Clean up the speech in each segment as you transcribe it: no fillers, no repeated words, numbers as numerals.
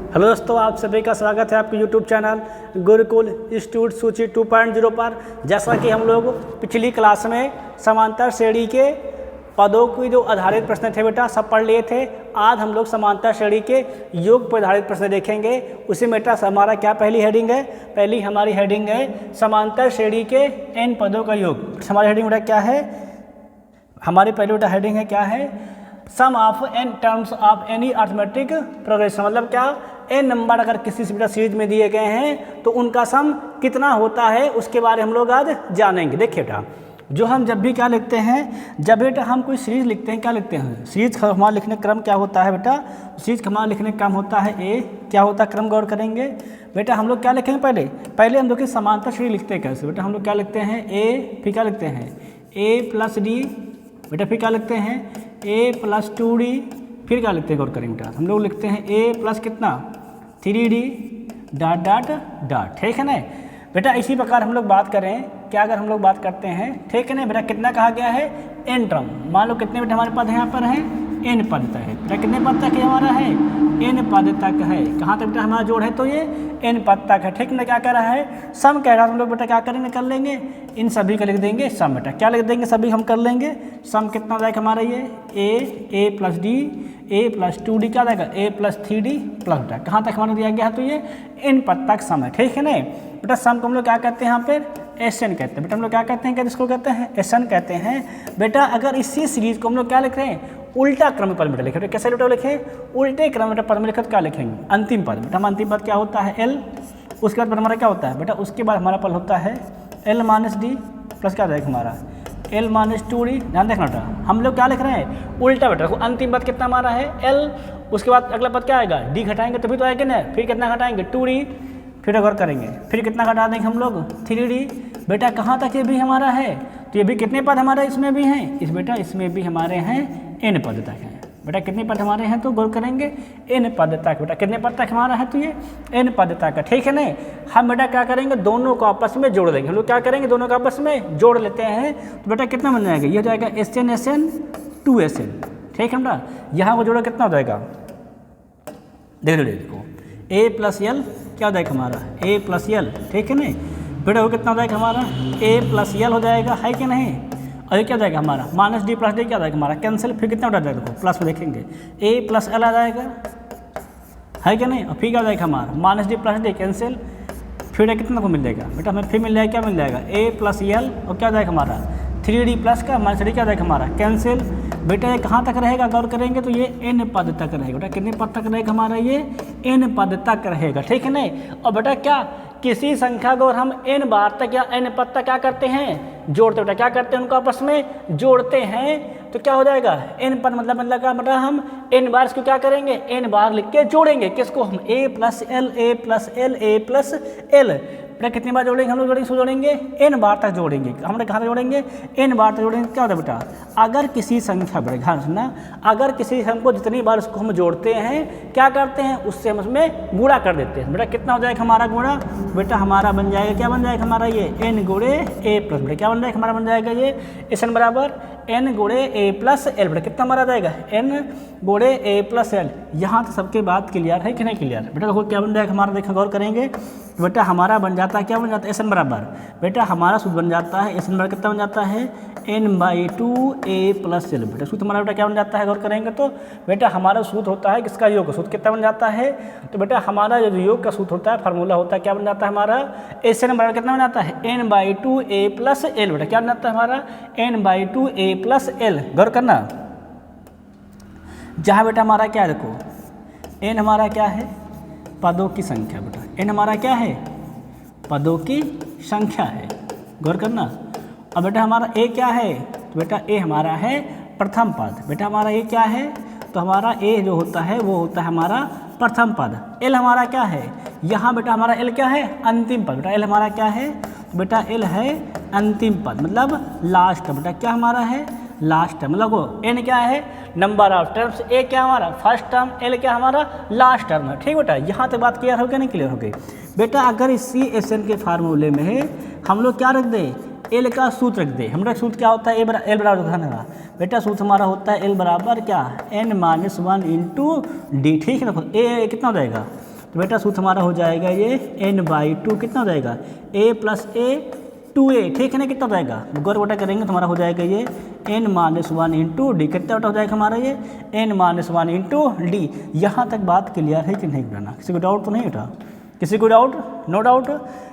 Hello दोस्तों, आप सभी का स्वागत है आपके YouTube चैनल गुरुकुल इंस्टीट्यूट सूची 2.0 पर। जैसा कि हम लोग पिछली क्लास में समांतर श्रेणी के पदों की जो आधारित प्रश्न थे बेटा सब पढ़ लिए थे। आज हम लोग समांतर श्रेणी के योग पर आधारित प्रश्न देखेंगे। उसी में बेटा हमारा क्या पहली हेडिंग है? पहली हमारी हेडिंग है समांतर श्रेणी के n पदों का योग। हमारी हेडिंग बेटा क्या है? हमारी पहली बेटा हेडिंग है क्या है? Sum of n terms of any arithmetic progression. मतलब क्या, n नंबर अगर किसी बेटा सीरीज में दिए गए हैं तो उनका सम कितना होता है उसके बारे हम लोग आज जानेंगे। देखिए बेटा, जो हम जब भी क्या लिखते हैं, जब बेटा हम कोई सीरीज लिखते हैं क्या लिखते हैं? सीरीज का हमारा लिखने क्रम क्या होता है बेटा? सीरीज का हमारा लिखने क्रम होता है ए। क्या होता है क्रम? गौर करेंगे बेटा। हम लोग क्या लिखेंगे? पहले हम लोग समांतर श्रेणी लिखते हैं कैसे बेटा? हम लोग क्या लिखते हैं? ए, फिर क्या लिखते हैं? ए प्लस डी बेटा, फिर क्या लिखते हैं? ए प्लस 2d, फिर क्या लिखते हैं? गौर करेंगे बेटा, हम लोग लिखते हैं ए प्लस कितना? 3d dot dot dot. ठीक है ना बेटा? इसी प्रकार हम लोग बात करें क्या, अगर हम लोग बात करते हैं, ठीक है ना बेटा, कितना कहा गया है? n term. मान लो कितने बेटा हमारे पद यहाँ पर हैं? n पद तक है बेटा। कितने पद तक है हमारा है? n पद तक है। कहाँ तक बेटा हमारा जोड़ है? तो ये n पद तक है। ठीक ना? क्या कह रहा है? सम कह रहा है। हम लोग बेटा क्या करेंगे? कर लेंगे इन सभी का लिख देंगे सम। बेटा क्या लिख देंगे? सभी हम कर लेंगे सम। कितना हो जाएगा हमारा? ये a plus D, a plus 2d क्या जाएगा? a प्लस 3d प्लस बेटा कहाँ तक हमारा दिया गया है? तो ये n पद तक सम है। ठीक है ना बेटा? सम को हम लोग क्या कहते हैं? यहाँ पर एसएन कहते हैं बेटा। हम लोग क्या कहते हैं? क्या इसको कहते हैं? एसएन कहते हैं बेटा। अगर इसी सीरीज को हम लोग क्या लिख रहे हैं? उल्टा क्रम पद में लिखे। कैसे बेटा लिखें? उल्टे क्रम में पद में लिखकर क्या लिखेंगे? अंतिम पद बेटा। हम अंतिम पद क्या होता है? एल। उसके बाद हमारा क्या होता है बेटा? उसके बाद हमारा पद होता है एल माइनस डी प्लस क्या जाएगा हमारा? L minus 2d। ध्यान देखना बेटा, हम लोग क्या लिख रहे हैं? उल्टा बेटा। अंतिम पद कितना हमारा है? एल। उसके बाद अगला पद क्या आएगा? डी घटाएंगे तभी तो आएगा ना। फिर कितना घटाएंगे? 2d। फिर गौर करेंगे, फिर कितना घटा देंगे हम लोग? 3d बेटा। कहाँ तक ये भी हमारा है? तो ये भी कितने पद हमारे इसमें भी हैं? इस बेटा इसमें भी हमारे हैं n पद तक है बेटा। कितने पद हमारे हैं? तो गौर करेंगे n पद तक बेटा। कितने पद तक हमारा है? तो ये n पद तक है। ठीक है ना? हम बेटा क्या करेंगे? दोनों को आपस में जोड़ देंगे। हम लोग क्या करेंगे? दोनों को आपस में जोड़ लेते हैं तो बेटा कितना बन जाएगा? ये हो जाएगा SN SN 2SN। ठीक है बेटा? यहाँ को जोड़ो कितना हो जाएगा? देखो a प्लस एल क्या हो जाएगा हमारा? a plus L. ठीक है ना बेटा? वो कितना हो जाएगा हमारा? a प्लस एल हो जाएगा, है कि नहीं? और ये क्या हो जाएगा हमारा? माइनस डी प्लस डी क्या हो जाएगा हमारा? कैंसिल। फिर कितना उठा जाएगा? देखो प्लस में देखेंगे a प्लस एल आ जाएगा, है क्या नहीं? और फिर क्या हो जाएगा हमारा? Minus D plus D cancel. फिर कितना को मिल जाएगा बेटा? हमें फिर मिल जाएगा क्या मिल जाएगा? a प्लस एल और क्या हो जाएगा हमारा? 3d प्लस का माइनस डी क्या हो जाएगा हमारा? कैंसिल। बेटा ये कहाँ तक रहेगा? गौर करेंगे तो ये n पद तक रहेगा बेटा। कितने पद तक रहेगा हमारा? ये n पद तक रहेगा। ठीक है नहीं? और बेटा क्या, किसी संख्या को हम n बार तक या n पद तक क्या करते हैं? जोड़ते बेटा। क्या करते हैं? उनको आपस में जोड़ते हैं तो क्या हो जाएगा? n पद मतलब का बेटा हम n बार इसको क्या करेंगे? n बार लिख के जोड़ेंगे। किसको? हम a plus L, a plus L, a plus L बेटा। कितनी बार जोड़ेंगे? हम लोग जोड़ेंगे n बार तक जोड़ेंगे। हम लोग कहाँ तक जोड़ेंगे? n बार तक जोड़ेंगे। क्या होता है बेटा? अगर किसी संख्या बेटा ध्यान सुनना, अगर किसी संख्या को जितनी बार उसको हम जोड़ते हैं क्या करते हैं? उससे हम उसमें गुणा कर देते हैं बेटा। कितना हो जाएगा हमारा गुणा? बेटा हमारा बन जाएगा क्या बन जाएगा हमारा? ये n गुणे a प्लस बेटा क्या बन जाएगा हमारा? बन जाएगा ये SN बराबर n गुणे a प्लस एल बेटा। कितना हमारा जाएगा? n गुणे a प्लस एल। यहाँ तो सबके बात क्लियर है कि नहीं क्लियर? बेटा देखो क्या बन जाएगा हमारा? देखो गौर करेंगे बेटा, हमारा बन जाता है क्या बन जाता है? SN बराबर बेटा हमारा सूत्र बन जाता है SN बराबर कितना बन जाता है? n/2a प्लस एल बेटा। सूत्र हमारा बेटा क्या बन जाता है? गौर करेंगे तो बेटा हमारा सूत्र होता है किसका? योग का सूत्र। कितना बन जाता है? तो बेटा हमारा जो योग का सूत्र होता है, फार्मूला होता है, क्या बन जाता है हमारा? SN बराबर कितना बन जाता है? n/2a प्लस एल बेटा। क्या बन जाता है हमारा? n/2a plus L. गौर करना, जहाँ बेटा हमारा क्या है? देखो n हमारा क्या है? पदों की संख्या बेटा। n हमारा क्या है? पदों की संख्या है। गौर करना। अब बेटा हमारा a क्या है? तो बेटा a हमारा है प्रथम पद। बेटा हमारा a क्या है? तो हमारा a जो होता है वो होता है हमारा प्रथम पद। l हमारा क्या है? यहाँ बेटा हमारा l क्या है? अंतिम पद। बेटा l हमारा क्या है? तो बेटा l है अंतिम पद मतलब लास्ट। बेटा क्या हमारा है? Last term. मतलब n क्या है? Number of terms. a क्या हमारा? First term. l क्या हमारा? लास्ट टर्म है। ठीक बेटा? यहाँ तक बात क्लियर हो गया नहीं? क्लियर हो गई बेटा। अगर इसी SN के फार्मूले में हम लोग क्या रख दें? l का सूत्र रख दें। हमारा सूत्र क्या होता है? l बराबर दिखाना बेटा। सूत्र हमारा होता है l बराबर क्या? n-1 into D. ठीक है ना? a कितना हो जाएगा? तो बेटा सूत्र हमारा हो जाएगा ये n/2 कितना हो जाएगा a प्लस a 2a, ठीक है ना, कितना हो जाएगा गौर बेटा करेंगे तो हमारा हो जाएगा ये n-1 इंटू डी, कितना बेटा हो जाएगा हमारा ये n-1 इंटू डी। यहाँ तक बात क्लियर है कि नहीं बनाना, किसी को डाउट तो नहीं बेटा, किसी को डाउट? नो डाउट,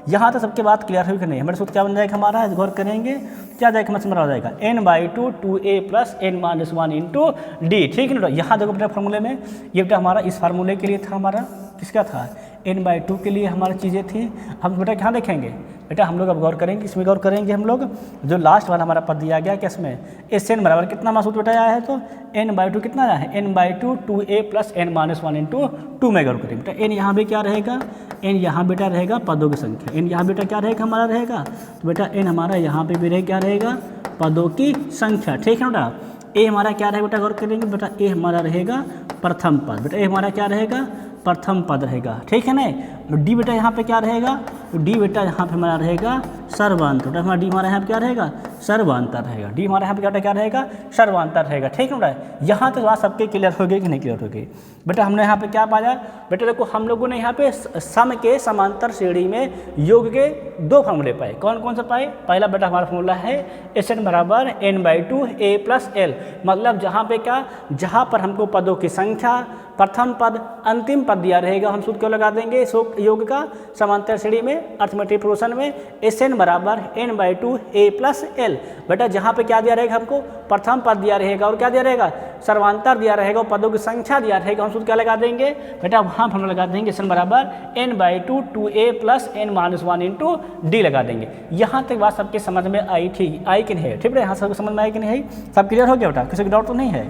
यहाँ तक सबके बात क्लियर हुई कि नहीं। हमारे सूत्र क्या बन जाएगा हमारा, गौर करेंगे क्या जाएगा हमारा हो जाएगा n/2 2a plus n-1 into D, ठीक है ना। यहाँ देखो बेटा फार्मूले में ये बेटा हमारा इस फार्मूले के लिए था, हमारा किसका था n/2 के लिए हमारी चीज़ें थी। हम बेटा कहाँ देखेंगे बेटा, हम लोग अब गौर करेंगे, इसमें गौर करेंगे हम लोग जो लास्ट वाला हमारा पद दिया गया कि इसमें Sn बराबर कितना हमारा सूत्र बेटा आया है, तो n/2 कितना आया है n/2 2a plus n-1 into 2 में गौर करेंगे बेटा। n यहाँ भी क्या रहेगा, n यहाँ बेटा रहेगा पदों की संख्या, n यहाँ बेटा क्या रहेगा हमारा रहेगा, तो बेटा n हमारा यहाँ पे भी क्या रहेगा पदों की संख्या, ठीक है बेटा। a हमारा क्या रहेगा बेटा, गौर करेंगे बेटा a हमारा रहेगा प्रथम पद, बेटा a हमारा क्या रहेगा प्रथम पद रहेगा, ठीक है ना। डी बेटा यहाँ पे क्या रहेगा, तो डी बेटा यहाँ पे हमारा रहेगा सर्वांतर, बेटा हमारा डी हमारा यहाँ पे क्या रहेगा सर्वांतर रहेगा, डी हमारे यहाँ पे क्या रहेगा सर्वांतर रहेगा, ठीक है बेटा। यहाँ तक बात सबके क्लियर हो गई कि नहीं क्लियर हो गई बेटा। हमने यहाँ पे क्या पाया बेटा, देखो हम लोगों ने यहाँ पे सम के समांतर श्रेणी में योग के दो फार्मूले पाए, कौन कौन से पाए। पहला बेटा हमारा फार्मूला है Sn बराबर n/2 a प्लस l, मतलब जहाँ पे क्या, जहाँ पर हमको पदों की संख्या प्रथम पद अंतिम पद दिया रहेगा, हम सूत्र क्यों लगा देंगे योग का समांतर श्रेणी में अर्थमेटिक प्रोपोर्शन में Sn बराबर n/2 a प्लस l। बेटा जहाँ पे क्या दिया रहेगा हमको प्रथम पद दिया रहेगा और क्या दिया रहेगा सर्वांतर दिया रहेगा और पदों की संख्या दिया रहेगा, हम सूत्र क्या लगा देंगे बेटा, वहाँ हम लगा देंगे Sn बराबर n/2 2a plus n-1 into D लगा देंगे। यहाँ तक बात सबके समझ में आई थी, आई कि नहीं है, ठीक है। यहाँ सबको समझ में आई कि नहीं है, सब क्लियर हो गया बेटा, किसी को डाउट तो नहीं है।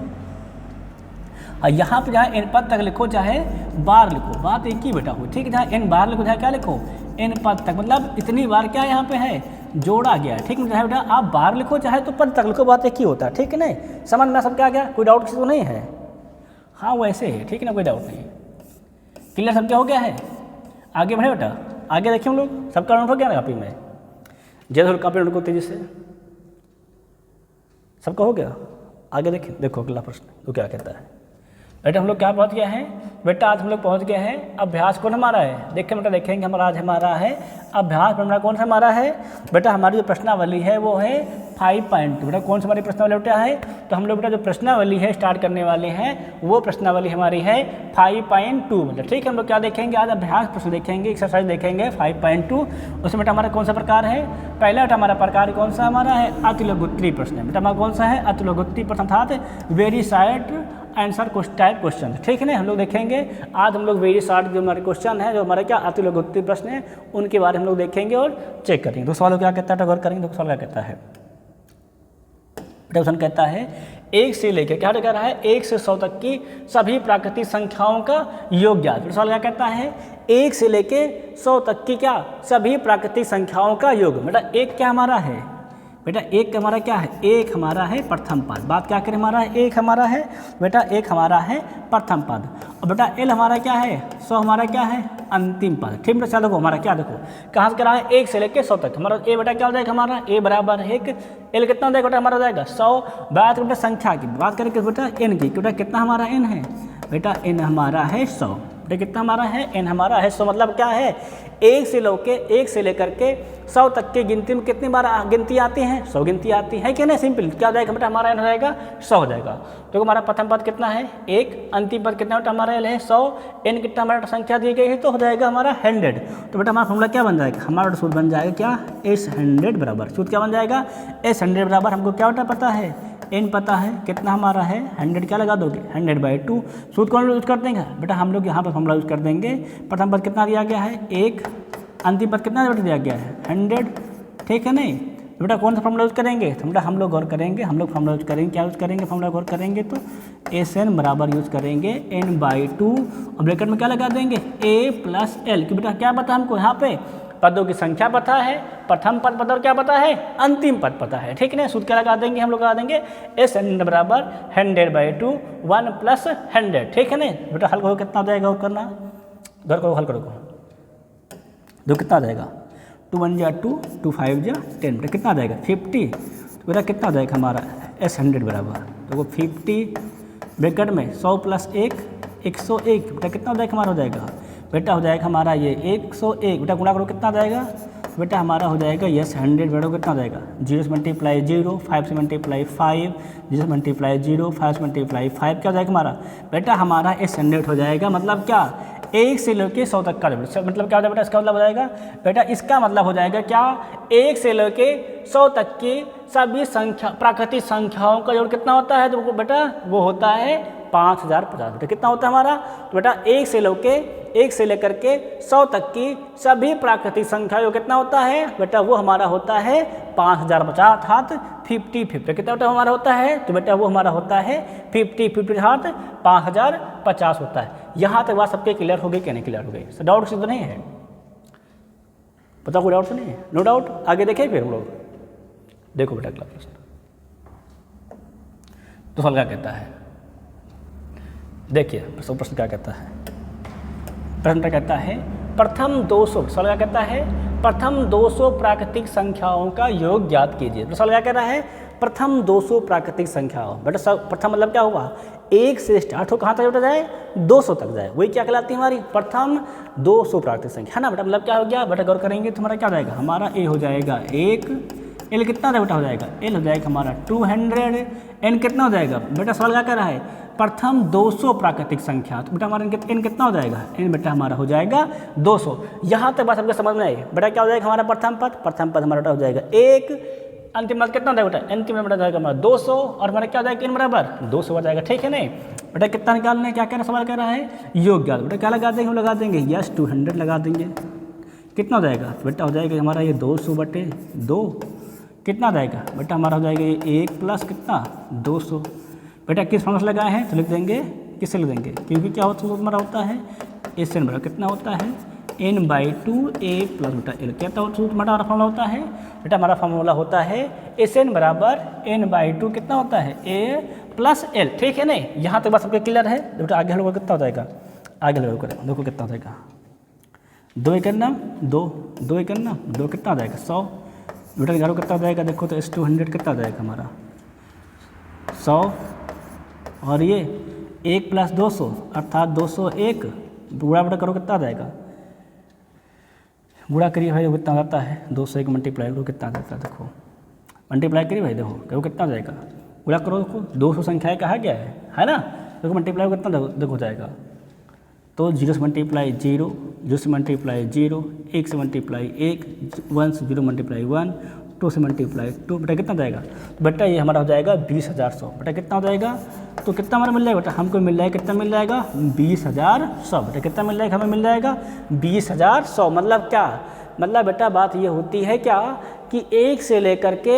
और यहाँ पे जहाँ n पद तक लिखो चाहे बार लिखो, बात एक ही बेटा हो, ठीक है। जहाँ n बार लिखो चाहे क्या लिखो n पद तक, मतलब इतनी बार क्या यहाँ पे है जोड़ा गया, ठीक है। चाहे बेटा आप बार लिखो चाहे तो पद तक लिखो, बात एक ही होता है, ठीक है। नहीं समझ में सब क्या गया, कोई डाउट किसी को नहीं है। हाँ वैसे है, ठीक है ना, कोई डाउट नहीं, क्लियर सब क्या हो गया है। आगे बढ़े बेटा, आगे देखिए हम लोग, सबका नोट हो गया ना कापी में, जैसे कापी नोट को तेजी से सबका हो गया। आगे देखिए, देखो अगला प्रश्न तो क्या कहता है बेटा। हम लोग क्या पहुंच गए हैं बेटा, आज हम लोग पहुंच गए हैं अभ्यास कौन हमारा है, देखिए बेटा देखेंगे हमारा आज हमारा है अभ्यास हमारा कौन सा हमारा है बेटा, हमारी जो प्रश्नावली है वो है 5.2 बेटा। कौन सी हमारी प्रश्नावली बेटा है, तो हम लोग बेटा जो प्रश्नावली है स्टार्ट करने वाले हैं वो प्रश्नावली हमारी है 5.2 बेटा, ठीक है। हम लोग क्या देखेंगे आज अभ्यास प्रश्न देखेंगे, एक्सरसाइज देखेंगे 5.2। उसमें बेटा हमारा कौन सा प्रकार है, पहला बेटा हमारा प्रकार कौन सा हमारा है अतिलघुत्तरीय प्रश्न, बेटा हमारा कौन सा है अतिलघुत्तरीय प्रश्न अर्थात very short answer type question, ठीक है ना। हम लोग देखेंगे आज हम लोग वेरी शॉर्ट जो हमारे क्वेश्चन है, जो हमारे क्या अतिलघुत्तरीय प्रश्न है उनके बारे में हम लोग देखेंगे और चेक करेंगे। तो सवाल क्या कहता है, गौर करेंगे। तो सवाल क्या कहता है बेटा, क्वेश्चन कहता है 1 से लेकर क्या कह रहा है 1 से 100 तक की सभी प्राकृतिक संख्याओं का योग ज्ञात। तो सवाल क्या कहता है 1 से लेकर 100 तक की क्या सभी प्राकृतिक संख्याओं का योग। बेटा एक क्या हमारा है बेटा, एक हमारा क्या है, एक हमारा है प्रथम पद, बात क्या करें हमारा एक हमारा है बेटा, एक हमारा है प्रथम पद, और बेटा एल हमारा क्या है 100 हमारा क्या है अंतिम पद, ठीक है। देखो हमारा क्या देखो कहाँ से कह रहा है 1 से लेकर 100 तक, हमारा ए बेटा क्या हो जाएगा हमारा ए बराबर 1, एल कितना हो जाएगा बेटा हमारा हो जाएगा 100। बात बेटा संख्या की बात करें बेटा एन की, बेटा कितना हमारा एन है बेटा, एन हमारा है 100 बेटा, कितना हमारा है एन हमारा है 100, मतलब क्या है 1 से लेकर के 100 तक की गिनती में कितनी बार गिनती आती है 100 गिनती आती है कि नहीं, सिंपल क्या हो जाएगा बेटा हमारा एन हो जाएगा 100 हो जाएगा। तो हमारा प्रथम पद कितना है 1, अंतिम पद कितना बेटा हमारा एल है 100, एन कितना हमारा संख्या दी गई है तो हो जाएगा हमारा 100। तो बेटा हमारा फॉर्मूला क्या बन जाएगा, हमारा सूत्र बन जाएगा क्या S100 बराबर, सूत्र क्या बन जाएगा S100 बराबर, हमको क्या बेटा पता है एन पता है कितना हमारा है 100, क्या लगा दोगे 100/2। सूत्र कौन यूज कर देंगे बेटा, हम लोग यहाँ पर फॉर्मूला यूज कर देंगे। प्रथम पद कितना दिया गया है 1, अंतिम पद कितना बेटा दिया गया है 100, ठीक है नहीं। बेटा कौन सा फॉर्मूला यूज करेंगे, तो बेटा हम लोग गौर करेंगे, हम लोग फॉर्मूला यूज करेंगे, क्या यूज करेंगे फॉर्मूला गौर करेंगे तो Sn बराबर यूज करेंगे n/2 और ब्रैकेट में क्या लगा देंगे a प्लस एल, कि बेटा क्या पता हमको यहाँ पे पदों की संख्या पता है, प्रथम पद पता और क्या पता है अंतिम पद पता है, ठीक है ना। सूत्र क्या लगा देंगे हम लोग लगा देंगे Sn बराबर 100/2 1 + 100, ठीक है ना। बेटा हल करो कितना हो जाएगा और करना घर करो हल करो दो कितना आ जाएगा 2 1 जा 2 2 5 जा 10, बेटा कितना आ जाएगा 50। तो बेटा कितना आ जाएगा हमारा S100 बराबर, तो वो 50 ब्रैकेट में 100 + 1 101, बेटा कितना हो जाएगा हमारा हो जाएगा बेटा हो जाएगा हमारा ये 101, बेटा गुणा करो कितना आ जाएगा, बेटा हमारा हो जाएगा यस 100, बेटा कितना हो जाएगा 0 से मल्टीप्लाई 0, 5 से मल्टीप्लाई 5, 0 से मल्टीप्लाई 0, 5 से मल्टीप्लाई 5, क्या हो जाएगा हमारा, बेटा हमारा इस 100 हो जाएगा। मतलब क्या, 1 से लेकर 100 तक का मतलब क्या हो जाएगा बेटा, इसका मतलब हो जाएगा बेटा, इसका मतलब हो जाएगा क्या, 1 से लेकर 100 तक की सभी संख्या प्राकृतिक संख्याओं का जोड़ कितना होता है, तो बेटा वो होता है 5050। बेटा कितना होता है हमारा, तो बेटा 1 से लेकर के 100 तक की सभी प्राकृतिक संख्याओं कितना होता है बेटा, वो हमारा होता है 5050 अर्थात 50-50। कितना बेटा हमारा होता है, तो बेटा वो हमारा होता है 50-50 अर्थात 5050 होता है। यहाँ तक बात सबके क्लियर हो गई क्या नहीं क्लियर हो गई, डाउट तो नहीं है, पता कोई डाउट तो नहीं है, नो डाउट। आगे देखें फिर हम लोग, देखो बेटा अगला प्रश्न, तो सवाल क्या कहता है, देखिए प्रश्न क्या कहता है, प्रश्न कहता है प्रथम 200, सवाल क्या कहता है, प्रथम 200 प्राकृतिक संख्याओं का योग ज्ञात कीजिए। तो सवाल क्या कह रहा है, प्रथम 200 प्राकृतिक संख्याओं, बेटा सब प्रथम मतलब क्या हुआ, 1 से स्टार्ट हो कहाँ तक बेटा जाए, 200 तक जाए, वही क्या कहलाती है हमारी प्रथम 200 प्राकृतिक संख्या, है ना बेटा। मतलब क्या हो गया बेटा, गौर करेंगे तो हमारा क्या हो जाएगा, हमारा ए हो जाएगा 1, एल कितना बेटा हो जाएगा, एल हो जाएगा हमारा 200, एन कितना हो जाएगा बेटा, सवाल क्या कर रहा है, प्रथम 200 प्राकृतिक संख्या, तो बेटा हमारा एन कितना हो जाएगा, एन बेटा हमारा हो जाएगा 200। यहाँ तक बात हमको समझ में आई बेटा, क्या हो जाएगा हमारा प्रथम पद हमारा बेटा हो जाएगा 1, अंतिम पद कितना हो जाएगा बेटा, अंतिम बेटा जाएगा हमारा 200, और हमारा क्या हो जाएगा एन बराबर 200 हो जाएगा, ठीक है नहीं बेटा। कितना निकालना है, क्या कह रहा सवाल कह रहा है, योग ज्ञात, बेटा क्या लगा देंगे, हम लगा देंगे यस 200 लगा देंगे, कितना हो जाएगा बेटा, हो जाएगा हमारा ये 200/2, कितना जाएगा बेटा हमारा हो जाएगा ये 1 प्लस कितना 200। बेटा किस फॉर्मूला से लगाए हैं, तो लिख देंगे किससे लिख देंगे, क्योंकि क्या होता है हमारा होता है एस एन बराबर कितना होता है n/2 a प्लस बेटा एल, क्या हमारा फॉर्मूला होता है बेटा, हमारा फॉर्मूला होता है एस एन बराबर n/2 कितना होता है a प्लस एल, ठीक है नहीं। यहाँ तक बात सबके क्लियर है बेटा। आगे हम लोग कितना हो जाएगा, आगे लोग करें देखो कितना हो जाएगा, 2 1 2, 2 1 2 कितना आ जाएगा 100, बेटा ग्यारह कितना आ जाएगा, देखो तो S200 कितना आ जाएगा हमारा 100, और ये 1 प्लस 200 अर्थात 201, गुणा बेटा करो कितना आ जाएगा, गुणा करिए भाई कितना आता है, 201 मल्टीप्लाई करो कितना आ जाता है, देखो मल्टीप्लाई करिए भाई, देखो कितना आ जाएगा, गुणा करो, देखो 200 संख्याएँ कहा गया है ना, देखो मल्टीप्लाई कितना देखो जाएगा, तो 0 से मल्टीप्लाई 0, 0 से मल्टीप्लाई 0, 1 से मल्टीप्लाई 1, 1 से 0 मल्टीप्लाई 1, 2 से मल्टीप्लाई 2, बेटा कितना जाएगा, बेटा ये हमारा हो जाएगा 20,100, बेटा कितना हो जाएगा, तो कितना हमारा मिल जाएगा बेटा, हमको मिल जाएगा कितना मिल जाएगा 20,100, बेटा कितना मिल जाएगा, हमें मिल जाएगा 20,100। मतलब क्या, मतलब बेटा बात ये होती है क्या कि 1 से लेकर के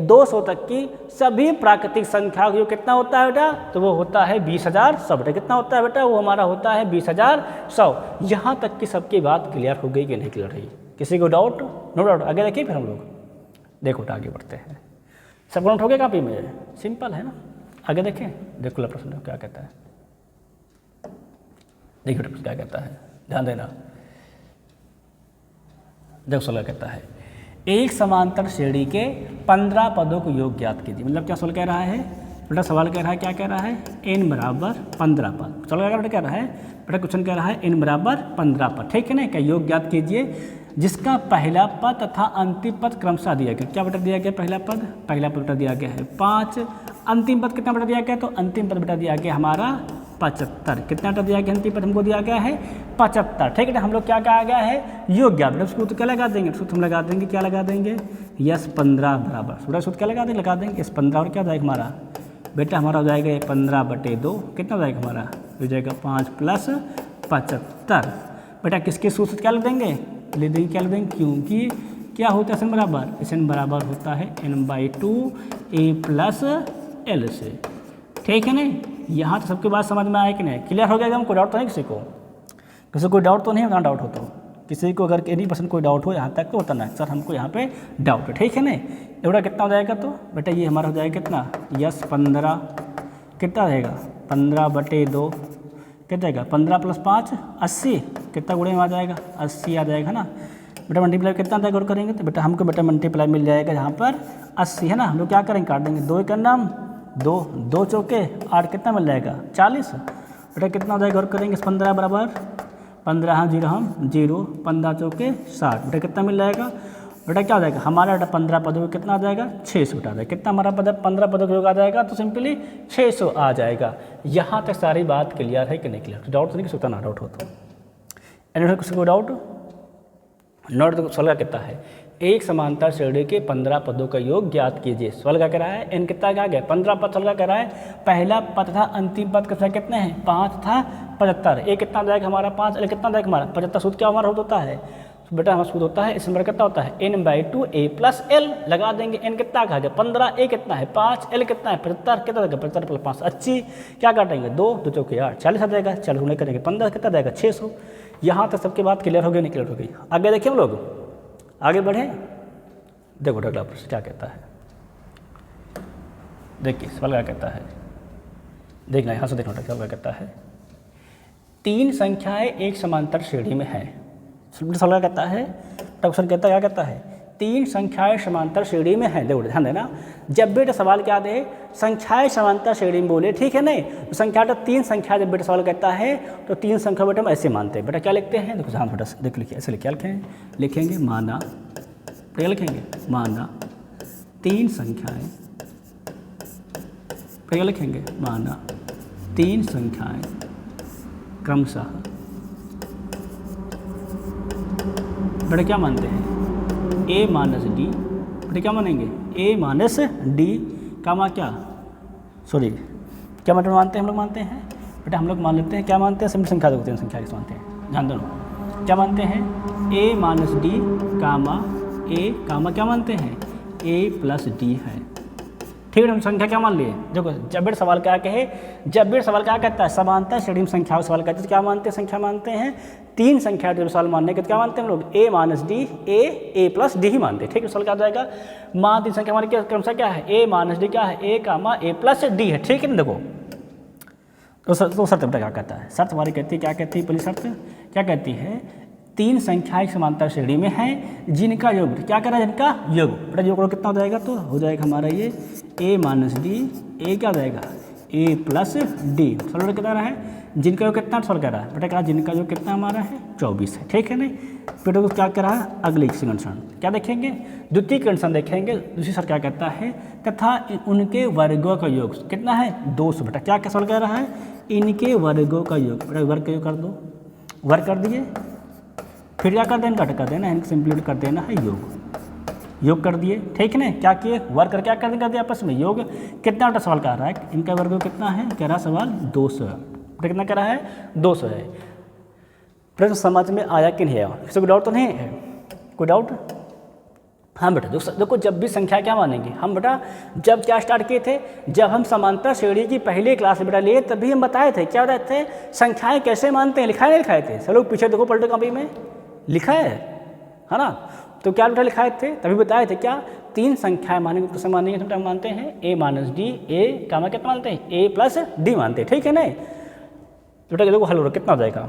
200 तक की सभी प्राकृतिक संख्या जो कितना होता है बेटा, तो वो होता है 20,100। बेटा कितना होता है बेटा, वो हमारा होता है 20,100। यहाँ तक की सबकी बात क्लियर हो गई कि नहीं क्लियर रही, किसी को डाउट, नो डाउट। आगे देखिए फिर हम लोग देखो आगे बढ़ते हैं, सब नोट हो गया कापी में, सिंपल है ना। आगे देखें, देखो प्रश्न क्या कहता है, देखिए प्रश्न क्या कहता है, ध्यान देना। देखो सवाल कहता है एक समांतर श्रेणी के 15 पदों को योग ज्ञात कीजिए। मतलब क्या सवाल कह रहा है बेटा, सवाल कह रहा है क्या कह रहा है, n बराबर 15 पद। चलो क्या बेटा कह रहा है बेटा, क्वेश्चन कह रहा है n बराबर 15 पद, ठीक है ना। क्या योग ज्ञात कीजिए जिसका पहला पद तथा अंतिम पद क्रमशः दिया गया। क्या बेटा दिया गया, पहला पद बेटा दिया गया है 5, अंतिम पद कितना बेटा दिया गया, तो अंतिम पद बेटा दिया गया हमारा 75। कितना बेटा दिया गया, अंतिम पद हमको दिया गया है 75, ठीक है ना। हम लोग क्या कहा गया है, योग ज्ञात। बेटा उसको तो क्या लगा देंगे, सूत्र हम लगा देंगे, क्या लगा देंगे, यस 15 बराबर, बेटा सूत्र क्या लगा देंगे यस 15, और क्या हो जाएगा हमारा बेटा, हमारा हो जाएगा ये 15/2, कितना हो जाएगा हमारा, हो जाएगा 5 + 75। बेटा किसके सूत्र क्या लिख देंगे, ले देंगे, क्या लिख देंगे, क्योंकि क्या होता है SN बराबर, SN बराबर होता है n/2 a + l से, ठीक है ना। यहाँ तो सबके बात समझ में आए कि नहीं, क्लियर हो गया एकदम, कोई डाउट तो नहीं किसी को, कोई डाउट तो नहीं है, डाउट हो तो किसी को अगर 80% कोई डाउट हो यहाँ तक तो बताना सर हमको यहाँ पे डाउट है, ठीक है ना। बेटा कितना हो जाएगा, तो बेटा ये हमारा हो जाएगा कितना, यस 15, कितना रहेगा 15/2, कितना जाएगा 15 + 5 80, कितना गुणे में आ जाएगा 80 आ जाएगा ना। बेटा मल्टीप्लाई कितना जाएगा और करेंगे तो बेटा हमको बेटा मल्टीप्लाई मिल जाएगा यहाँ पर 80, है ना। हम लोग क्या करेंगे, काट देंगे, 2 × 2, 2 चौके 8, कितना मिल जाएगा 40। बेटा कितना हो जाएगा और करेंगे, 15 बराबर 15 हाँ 0 हम 0, 15 चौके 60, बेटा कितना मिल जाएगा बेटा, क्या हो जाएगा हमारा बेटा 15 पदों कितना आ जाएगा 600 आ जाएगा। कितना हमारा पद 15 पदों का योग आ जाएगा, तो सिंपली 600 आ जाएगा। यहाँ तक सारी बात क्लियर है कि नहीं क्लियर? तो डाउट तो नहीं सकता ना, डाउट हो तो एनी किसी को डाउट नोट। तो सवाल क्या कहता है, एक समांतर श्रेणी के 15 पदों का योग ज्ञात कीजिए। सवाल क्या कह रहा है, एन कितना आ गया 15 पद। सवाल क्या कह रहा है, पहला पद था अंतिम पद का कितने हैं 5 था 75, ए कितना जाएगा हमारा 5, एल कितना जाएगा हमारा 75। सूत्र क्या हमारा होता है, तो बेटा हमारा सूत्र होता है इस नंबर कितना होता है n/2 a प्लस एल। लगा देंगे n कितना आ गया 15, ए कितना है 5, एल कितना है 75, कितना जाएगा 75 प्लस 5 80, क्या काटेंगे 2 2 चौके 8 40 आ जाएगा। 40 गुणे करेंगे 15 कितना जाएगा 600। यहाँ तक सबके बात क्लियर हो गई नहीं क्लियर हो गई? आगे देखिए हम लोग आगे बढ़े। देखो अगला प्रश्न क्या कहता है, देखिए सवाल क्या कहता है, देखना यहाँ से देखना सवाल क्या कहता है, 3 संख्याएं एक समांतर श्रेणी में हैं। सवाल क्या कहता है, क्वेश्चन कहता है क्या कहता है, 3 संख्याएं समांतर श्रेणी में हैं। देखो ध्यान देना, जब बेटा सवाल क्या दे संख्याएं समांतर श्रेणी में बोले, ठीक है नहीं, तो संख्या तो 3 संख्या जब बेटा सवाल कहता है तो 3 संख्या बेटा हम ऐसे मानते हैं। बेटा क्या लिखते हैं, देखो ध्यान बेटा देख लिखिए, ऐसे लिखेंगे माना, क्या लिखेंगे माना 3 संख्याएं, क्या लिखेंगे माना 3 संख्याएं क्रमशः बेटा क्या मानते हैं a माइनस डी, बेटा क्या मानेंगे a माइनस डी का क्या सॉरी क्या मतलब मानते हैं हम लोग मानते हैं बेटा, हम लोग मान लेते हैं क्या मानते हैं सिंपल संख्या, 3 संख्या किस मानते हैं ध्यान दो, क्या मानते हैं a minus D comma a comma क्या मानते हैं a प्लस डी है। ठीक है, हम संख्या क्या मान लिए, देखो जब बेटा सवाल क्या कहे, जब बेटा सवाल क्या कहता है समांतर श्रेणी में संख्या सवाल कहते हैं, क्या मानते हैं संख्या मानते हैं 3 संख्या जब सवाल मानने के तो क्या मानते हैं हम लोग a minus D a plus D ही मानते हैं। ठीक है, सवाल क्या आ जाएगा मान 3 संख्या मान क्रमशः क्या है a माइनस डी क्या है a comma a plus D है। ठीक है ना, देखो तो शर्त बेटा क्या कहता है, शर्त हमारी कहती है क्या कहती है, पहली शर्त क्या कहती है 3 संख्याएं समांतर श्रेणी में हैं जिनका योग, क्या कह रहा है जिनका योग, बेटा योग कितना हो जाएगा, तो हो जाएगा हमारा ये a माइनस डी a क्या हो जाएगा a प्लस डी। सवाल कितना रहा है जिनका योग कितना, सवाल कह रहा है बेटा क्या जिनका योग कितना हमारा है 24 है। ठीक है नहीं, बेटा को क्या कह रहा है अगली कंडीशन क्या देखेंगे, द्वितीय कंडीशन देखेंगे। दूसरी सर क्या कहता है तथा उनके वर्गों का योग कितना है 200। बेटा क्या क्या सवाल कह रहा है इनके वर्गों का योग, बेटा वर्ग का योग कर दो, वर्ग कर दिए, फिर क्या कर देना घट कर देना, इनको सिंप्लीट कर देना है योग कर दिए। ठीक है ना, क्या किए वर्ग कर क्या कर दिया आपस में योग, कितना बेटा सवाल कह रहा है इनका वर्ग कितना है, कह रहा सवाल 200, बेटा कितना कह रहा है 200 है। प्रश्न समझ में आया कि नहीं आया, किसी को डाउट तो नहीं है, कोई डाउट? हाँ बेटा देखो जब भी संख्या क्या मानेंगे हम बेटा, जब क्या स्टार्ट किए थे, जब हम समांतर श्रेणी की पहले क्लास में बेटा लिए तभी हम बताए थे क्या बताए थे संख्याएं कैसे मानते हैं, लिखाए नहीं लिखाए थे, सब लोग पीछे देखो पलटे कॉपी में लिखा है ना, तो क्या बेटा लिखाए थे तभी बताए थे क्या 3 संख्याएं मानेंगे कैसे मानेंगे, तो मानते हैं a माइनस डी a कामा कितना मानते हैं a प्लस डी मानते हैं। ठीक है नहीं, बेटा देखो हल हो कितना हो जाएगा,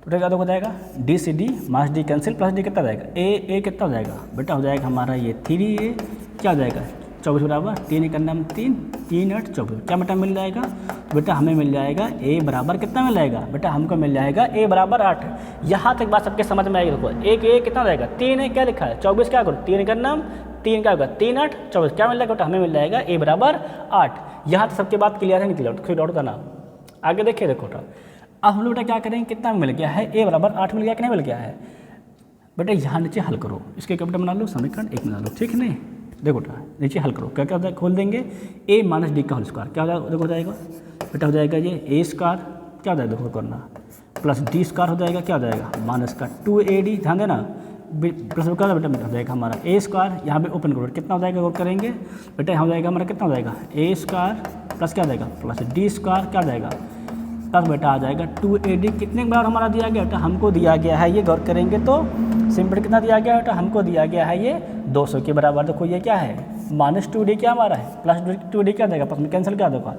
बेटा क्या हो जाएगा डी से D minus D cancel plus D कितना जाएगा a कितना हो जाएगा बेटा, हो जाएगा हमारा ये 3a क्या हो जाएगा 24 बराबर 3 का नाम 3 8 24 क्या बेटा मिल जाएगा, तो बेटा हमें मिल जाएगा a बराबर कितना मिल जाएगा बेटा, हमको मिल जाएगा a बराबर 8। यहाँ तक बात सबके समझ में आएगी। देखो एक a कितना हो जाएगा 3 है क्या लिखा है 24 क्या करो 3 का नाम 3 क्या होगा 3 8 24 क्या मिल जाएगा बेटा, हमें मिल जाएगा a बराबर 8। यहाँ तक सबके बात क्लियर है नहीं क्लियर, कोई डाउट था ना? आगे देखिए देखो अब हम लोग बेटा क्या करेंगे कितना मिल गया है a बराबर 8 मिल गया कि नहीं मिल गया है बेटा, यहाँ नीचे हल करो, इसके कैपिटल बना लो समीकरण 1 बना लो। ठीक है नहीं, देखो बेटा नीचे हल करो क्या क्या होता है, खोल देंगे a माइनस डी का होल स्क्वायर क्या देखो हो जाएगा बेटा, हो जाएगा ये a स्क्वायर क्या हो जाएगा देखो करना प्लस डी स्क्वायर हो जाएगा क्या हो जाएगा माइनस का 2ad, ध्यान देना प्लस क्या बेटा हो जाएगा हमारा a स्क्वायर, यहाँ पे ओपन करो कितना हो जाएगा और करेंगे बेटा, यहाँ हो जाएगा हमारा कितना हो जाएगा a स्क्वायर प्लस क्या हो जाएगा प्लस डी स्क्वायर क्या हो जाएगा प्लस बेटा आ जाएगा 2ad, कितने के बराबर हमारा दिया गया बेटा, हमको दिया गया है ये गौर करेंगे तो सिंपल कितना दिया गया बेटा, हमको दिया गया है ये 200 के बराबर। देखो ये क्या है माइनस 2d क्या हमारा है प्लस 2d क्या देगा, प्लस में कैंसिल क्या देखो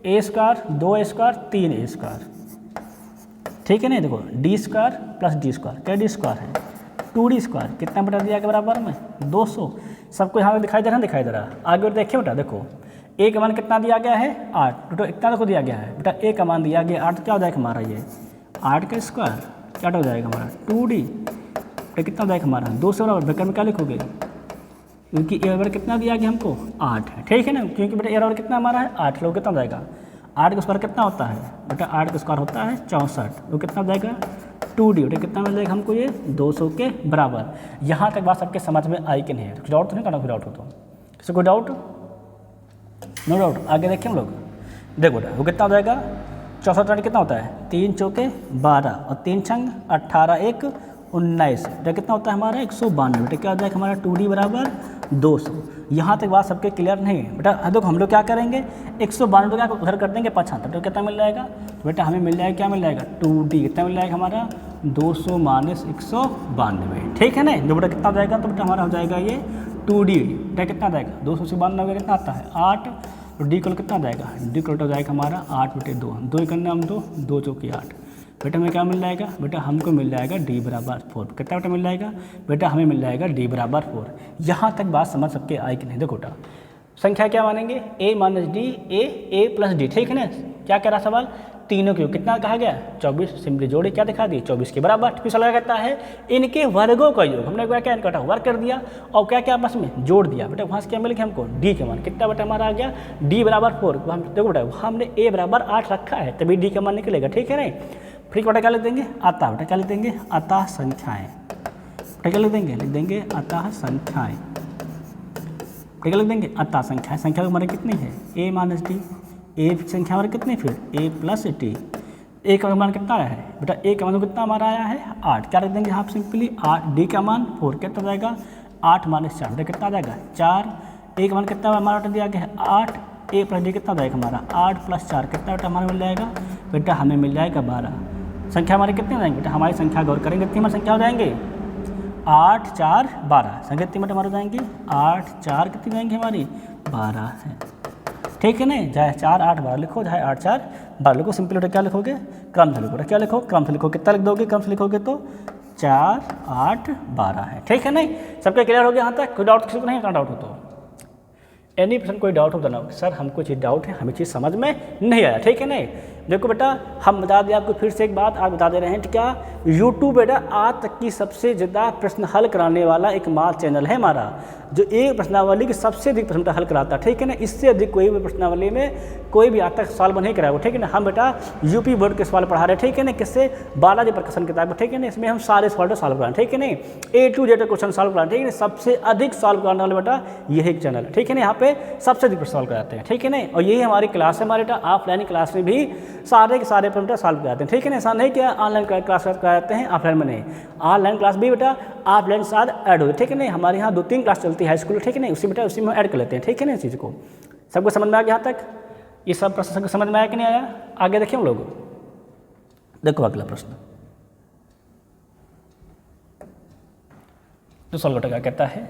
a square 2a square 3a square. ठीक है नहीं, देखो D square plus D square क्या डी स्क्वायर है 2d स्क्वायर कितना बेटा दिया गया बराबर में 200। सबको यहाँ दिखाई दे रहा है, दिखाई दे रहा है। आगे देखिए बेटा देखो a का मान कितना दिया गया है 8, तो इतना देखो दिया गया है बेटा, a का मान दिया गया 8 क्या हो जाएगा हमारा ये 8 का स्क्वायर क्या हो जाएगा हमारा 2D, तो कितना हो जाएगा हमारा 2 से बराबर ब्रैकेट में क्या लिखोगे, क्योंकि ए बराबर कितना दिया गया हमको 8 है, ठीक है ना, क्योंकि बेटा ए बराबर कितना हमारा है 8, लोग कितना हो जाएगा 8 का स्क्वायर कितना होता है बेटा 8 का स्क्वायर होता है 64, वो कितना हो जाएगा 2D, बेटा कितना मिल जाएगा हमको ये 200 के बराबर। यहाँ तक बात सबके समझ में आई कि नहीं है, कुछ डाउट तो नहीं करना, कोई डाउट हो तो किसी कोई डाउट, नो डाउट, आगे देखिए हम लोग। देखो बेटा वो कितना हो जाएगा 64 कितना होता है 3 चौके 12 और 3 छंग 18 1 19, बेटा कितना होता है हमारा 192, बेटा क्या हो जाएगा हमारा 2D बराबर 200। यहाँ तक बात सबके क्लियर नहीं है बेटा। देखो हम लोग क्या करेंगे 192 क्या उधर कर देंगे 75, तो कितना मिल जाएगा, तो बेटा हमें मिल जाएगा क्या मिल जाएगा 2D, कितना मिल जाएगा हमारा 200 माइनस 192, ठीक है ना। जो बेटा कितना हो जाएगा, तो बेटा हमारा हो जाएगा ये 2D, बेटा कितना जाएगा 200 से 92 कितना आता है 8, तो डी कल कितना जाएगा, डी कल हो जाएगा हमारा 8/2 करना हम 2 चौकी 8, बेटा हमें क्या मिल जाएगा, बेटा हमको मिल जाएगा डी बराबर 4, कितना बेटा मिल जाएगा, बेटा हमें मिल जाएगा डी बराबर 4। यहाँ तक बात समझ सबके आई कि नहीं। देखो बेटा संख्या क्या मानेंगे a minus D A plus D, ठीक है ना। क्या कह रहा सवाल, तीनों की कितना कहा गया 24, सिंपली जोड़ी क्या दिखा दी 24 के बराबर। फिर सवाल कहता है इनके वर्गों का योग, हमने क्या इनका वर्ग कर दिया और क्या क्या आपस में जोड़ दिया, बेटा वहाँ से क्या मिल गया हमको डी के मान, कितना बेटा हमारा आ गया डी बराबर 4। हम देखो बेटा हमने a बराबर 8 रखा है तभी डी का मान निकलेगा, ठीक है ना। फिर बेटा क्या लिख देंगे अतः, बेटा क्या लिख देंगे अतः संख्याएं, बेटा क्या लिख देंगे अतः संख्याएं, बेटा क्या लिख देंगे अतः संख्याएं। संख्या हमारी कितनी है a माइनस डी, ए संख्या हमारी कितनी फिर a प्लस टी, ए का मान कितना आया है बेटा ए का मान कितना हमारा आया है 8, क्या लिख देंगे आप सिंपली 8, डी का मान 4 कितना जाएगा 8 माइनस 4, बेटा कितना जाएगा 4, ए का मान कितना हमारा दिया गया है 8, ए प्लस डी कितना जाएगा हमारा 8 प्लस 4 कितना बेटा हमारा मिल जाएगा, बेटा हमें मिल जाएगा 12। संख्या हमारी कितनी हो जाएंगे बेटा, हमारी संख्या गौर करेंगे कितनी हमारी संख्या हो जाएंगे 8 4 12, संख्या कितनी बेटा हमारे हो जाएंगे 8 4 कितनी जाएंगे हमारी 12 है, ठीक है ना। चाहे 4 8 12 लिखो, चाहे 8 4 12 लिखो, सिंपल बेटा क्या लिखोगे क्रम से लिखो, क्या लिखो क्रम से लिखो, कितना लिख दोगे क्रम से लिखोगे तो 4 8 12 है, ठीक है नहीं। सबके क्लियर हो गया यहाँ तक, कोई डाउट किसी को नहीं, कहाँ डाउट हो तो एनी पर्सन कोई डाउट होता ना सर हमको चीज़ डाउट है, हमें चीज़ समझ में नहीं आया, ठीक है नहीं। देखो बेटा हम बता दें आपको फिर से एक बात आप बता दे रहे हैं कि क्या यूट्यूब बेटा आज तक की सबसे ज़्यादा प्रश्न हल कराने वाला एक माल चैनल है हमारा, जो एक प्रश्नावली की सबसे अधिक प्रश्न हल कराता है, ठीक है ना। इससे अधिक कोई भी प्रश्नावली में कोई भी आज तक सवाल नहीं कराया, ठीक है ना। हम बेटा यूपी बोर्ड के सवाल पढ़ा रहे हैं, ठीक है ना, किससे बालाजी प्रकाशन किताब, ठीक है ना। इसमें हम सारे सवाल सॉल्व कराएं, ठीक है नहीं, A to Z question solve कराएं, ठीक है। सबसे अधिक सॉल्व कराने वाला बेटा यही एक चैनल है, ठीक है ना। यहाँ पे सबसे अधिक सॉल्व कराते हैं, ठीक है ना। और यही हमारी क्लास है, हमारे बेटा ऑफलाइन क्लास में भी सारे के सारे बेटा सॉल्व कराते हैं, ठीक है ना। ऐसा नहीं क्या ऑनलाइन क्लास कराते हैं ऑफलाइन में नहीं, ऑनलाइन क्लास भी बेटा ऑफलाइन साथ ऐड हो, ठीक है ना। हमारे यहाँ 2-3 क्लास चलती है हाई स्कूल, ठीक है ना, उसी बेटा उसी में ऐड कर लेते हैं, ठीक है ना। इस चीज़ को सबको समझ में आ गया यहाँ तक, ये सब प्रश्न सबको समझ में आया कि नहीं आया। आगे देखिए हम लोग, देखो अगला प्रश्न जो सॉल्व क्या कहता है,